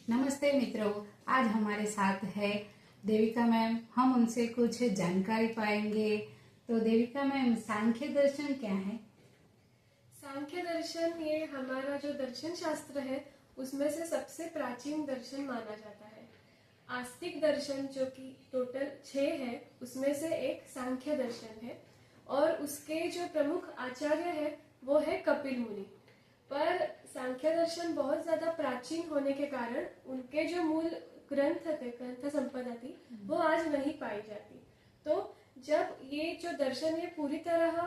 नमस्ते मित्रों, आज हमारे साथ है देविका मैम। हम उनसे कुछ जानकारी पाएंगे। तो देविका मैम, सांख्य दर्शन क्या है? सांख्य दर्शन ये हमारा जो दर्शन शास्त्र है उसमें से सबसे प्राचीन दर्शन माना जाता है। आस्तिक दर्शन जो कि टोटल 6 है उसमें से एक सांख्य दर्शन है और उसके जो प्रमुख आचार्य है वो है कपिल मुनि। पर सांख्य दर्शन बहुत ज्यादा प्राचीन होने के कारण उनके जो मूल ग्रंथ संपदा थी वो आज नहीं पाई जाती। तो जब ये जो दर्शन ये पूरी तरह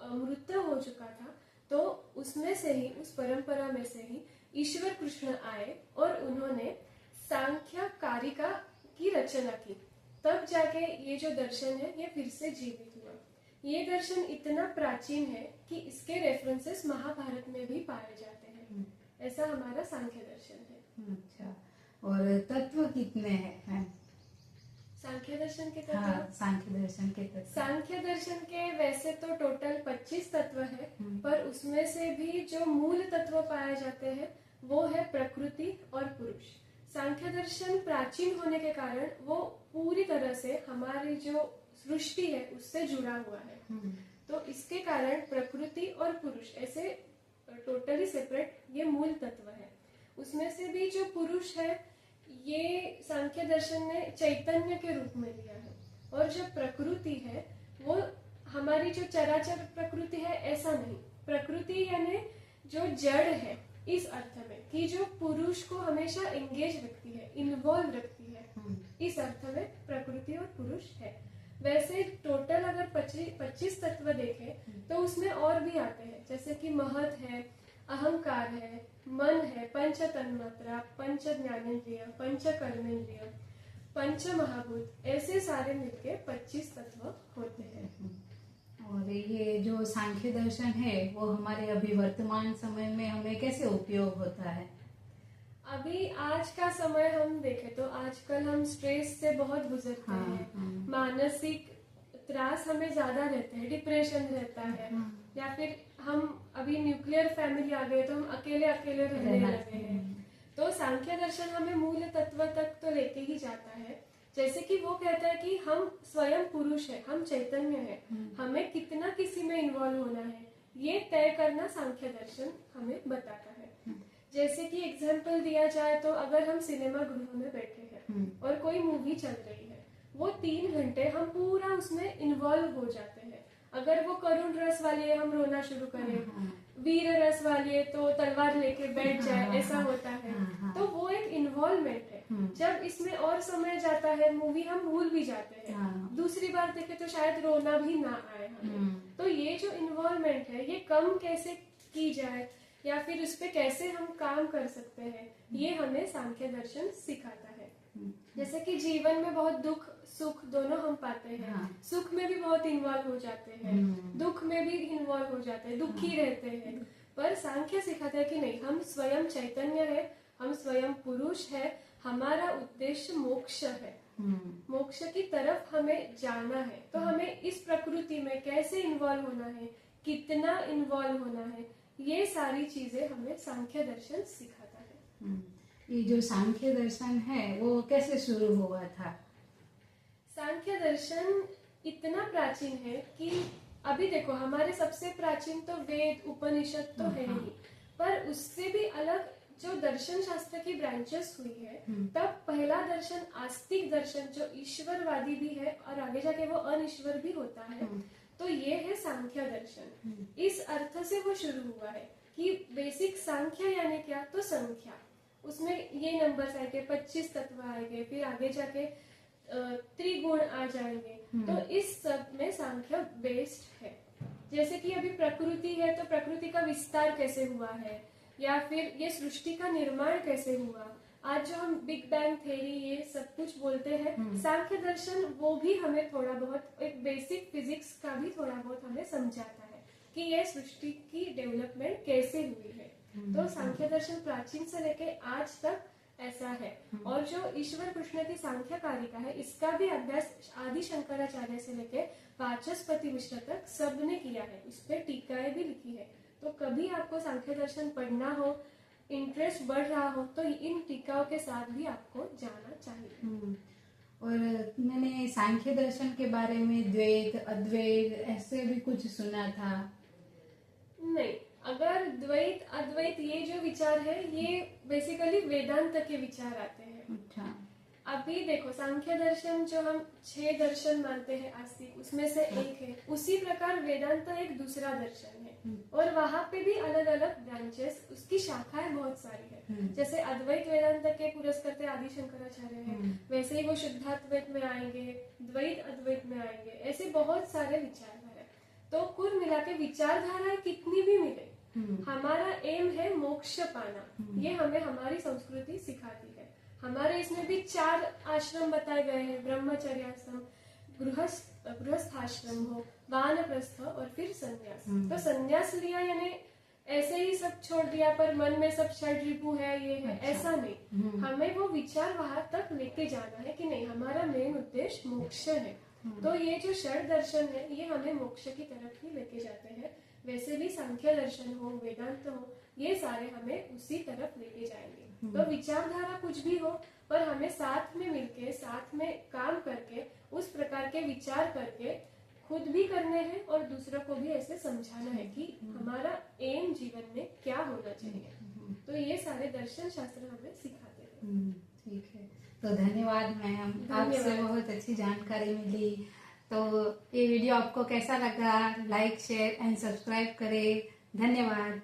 मृत हो चुका था तो उसमें से ही, उस परंपरा में से ही ईश्वर कृष्ण आए और उन्होंने सांख्य कारिका की रचना की। तब जाके ये जो दर्शन है ये फिर से जीवित हुआ। ये दर्शन इतना प्राचीन है कि इसके रेफरेंसेस महाभारत में भी पाए जाते हैं। ऐसा हमारा सांख्य दर्शन है। अच्छा, और तत्व कितने हैं? सांख्य दर्शन के तत्व? हाँ, सांख्य दर्शन के तत्व। सांख्य दर्शन के वैसे तो टोटल 25 तत्व है, पर उसमें से भी जो मूल तत्व पाए जाते हैं वो है प्रकृति और पुरुष। सांख्य दर्शन प्राचीन होने के कारण वो पूरी तरह से हमारी जो सृष्टि है उससे जुड़ा हुआ है। तो इसके कारण प्रकृति और पुरुष ऐसे टोटली सेपरेट ये मूल तत्व है। उसमें से भी जो पुरुष है ये सांख्य दर्शन ने चैतन्य के रूप में लिया है, और जो प्रकृति है वो हमारी जो चराचर प्रकृति है ऐसा नहीं। प्रकृति यानी जो जड़ है इस अर्थ में कि जो पुरुष को हमेशा एंगेज रखती है, इन्वॉल्व रखती है, इस अर्थ में प्रकृति और पुरुष है। वैसे टोटल अगर 25 तत्व देखें तो उसमें और भी आते हैं, जैसे कि महत है, अहंकार है, मन है, पंच तन्मात्रा, पंच ज्ञानेन्द्रिय, पंच कर्मेंद्रिय, पंच महाभूत, ऐसे सारे मिलके 25 तत्व होते हैं। और ये जो सांख्य दर्शन है वो हमारे अभी वर्तमान समय में हमें कैसे उपयोग होता है? अभी आज का समय हम देखें तो आजकल हम स्ट्रेस से बहुत गुजरते हैं। मानसिक त्रास हमें ज्यादा रहते हैं, डिप्रेशन रहता है, या फिर हम अभी न्यूक्लियर फैमिली आ गए तो हम अकेले अकेले रहने लगे हैं। तो सांख्य दर्शन हमें मूल तत्व तक तो लेके ही जाता है। जैसे कि वो कहता है कि हम स्वयं पुरुष है, हम चैतन्य है, हमें कितना किसी में इन्वॉल्व होना है ये तय करना सांख्य दर्शन हमें बताता है। जैसे कि एग्जाम्पल दिया जाए तो अगर हम सिनेमा गृह में बैठे हैं और कोई मूवी चल रही है, वो 3 घंटे हम पूरा उसमें इन्वॉल्व हो जाते हैं। अगर वो करुण रस वाली है हम रोना शुरू करें, वीर रस वाली है तो तलवार लेके बैठ जाए, ऐसा होता है। तो वो एक इन्वॉल्वमेंट है। जब इसमें और समय जाता है मूवी हम भूल भी जाते हैं, दूसरी बार देखे तो शायद रोना भी ना आए हमें। तो ये जो इन्वॉल्वमेंट है ये कम कैसे की जाए या फिर उस पे कैसे हम काम कर सकते हैं ये हमें सांख्य दर्शन सिखाता है। जैसे कि जीवन में बहुत दुख सुख दोनों हम पाते हैं। सुख में भी बहुत इन्वॉल्व हो जाते हैं, दुख में भी इन्वॉल्व हो जाते हैं, दुखी रहते हैं। पर सांख्य सिखाता है कि नहीं, हम स्वयं चैतन्य है, हम स्वयं पुरुष है, हमारा उद्देश्य मोक्ष है, मोक्ष की तरफ हमें जाना है। तो हमें इस प्रकृति में कैसे इन्वॉल्व होना है, कितना इन्वॉल्व होना है, ये सारी चीजें हमें सांख्य दर्शन सिखाता है। ये जो सांख्य दर्शन है वो कैसे शुरू हुआ था? सांख्य दर्शन इतना प्राचीन है कि अभी देखो हमारे सबसे प्राचीन तो वेद उपनिषद तो है ही, पर उससे भी अलग जो दर्शन शास्त्र की ब्रांचेस हुई है, तब पहला दर्शन आस्तिक दर्शन जो ईश्वरवादी भी है और आगे जाके वो अनिश्वर भी होता है, तो ये है सांख्य दर्शन। इस अर्थ से वो शुरू हुआ है कि बेसिक सांख्य यानी क्या, तो संख्या, उसमें ये नंबर्स आएंगे, 25 तत्व आएंगे, फिर आगे जाके त्रिगुण आ जाएंगे। तो इस सब में सांख्य बेस्ड है। जैसे कि अभी प्रकृति है तो प्रकृति का विस्तार कैसे हुआ है, या फिर ये सृष्टि का निर्माण कैसे हुआ, आज जो हम बिग बैंग थ्योरी ये सब कुछ बोलते हैं, सांख्य दर्शन वो भी हमें थोड़ा बहुत एक बेसिक फिजिक्स का भी थोड़ा बहुत हमें समझाता है कि ये सृष्टि की डेवलपमेंट कैसे हुई है। तो सांख्य दर्शन प्राचीन से लेके आज तक ऐसा है। और जो ईश्वर कृष्ण की सांख्य कारिका है इसका भी अभ्यास आदि शंकराचार्य से लेके वाचस्पति मिश्र तक सबने किया है, इस पे टीकाएं भी लिखी है। तो कभी आपको सांख्य दर्शन पढ़ना हो इंटरेस्ट बढ़ रहा हो तो इन टीकाओं के साथ भी आपको जाना चाहिए। और मैंने सांख्य दर्शन के बारे में द्वैत अद्वैत ऐसे भी कुछ सुना था। नहीं, अगर द्वैत अद्वैत ये जो विचार है ये बेसिकली वेदांत के विचार आते हैं। अच्छा। अभी देखो सांख्य दर्शन जो हम 6 दर्शन मानते हैं आस्तिक, उसमें से एक है। उसी प्रकार वेदांत एक दूसरा दर्शन है और वहां पे भी अलग अलग ब्रांचेस, उसकी शाखाएं बहुत सारी है। जैसे अद्वैत वेदांत के पुरस्कर्ता आदि शंकराचार्य हैं, वैसे ही वो शुद्धाद्वैत में आएंगे, द्वैत अद्वैत में आएंगे, ऐसे बहुत सारे विचारधारा। तो कुल मिला के विचारधाराएं कितनी भी मिले, हमारा एम है मोक्ष पाना। ये हमें हमारी संस्कृति सिखाती है। हमारे इसमें भी 4 आश्रम बताए गए हैं, ब्रह्मचर्याश्रम, गृहस्थाश्रम हो, वानप्रस्थ और फिर संन्यास। तो संन्यास लिया यानी ऐसे ही सब छोड़ दिया पर मन में सब षड रिपु है, ये है, ऐसा नहीं। हमें वो विचार वहां तक लेके जाना है कि नहीं, हमारा मेन उद्देश्य मोक्ष है। तो ये जो षड दर्शन है ये हमें मोक्ष की तरफ ही लेके जाते हैं। वैसे भी सांख्य दर्शन हो, वेदांत हो, ये सारे हमें उसी तरफ लेके जाएंगे। तो विचारधारा कुछ भी हो पर हमें साथ में मिलके, साथ में काम करके, उस प्रकार के विचार करके खुद भी करने हैं और दूसरों को भी ऐसे समझाना है कि हमारा एम जीवन में क्या होना चाहिए। तो ये सारे दर्शन शास्त्र हमें सिखाते हैं। ठीक है, तो धन्यवाद मैम, आपसे बहुत अच्छी जानकारी मिली। तो ये वीडियो आपको कैसा लगा, लाइक शेयर एंड सब्सक्राइब करें। धन्यवाद।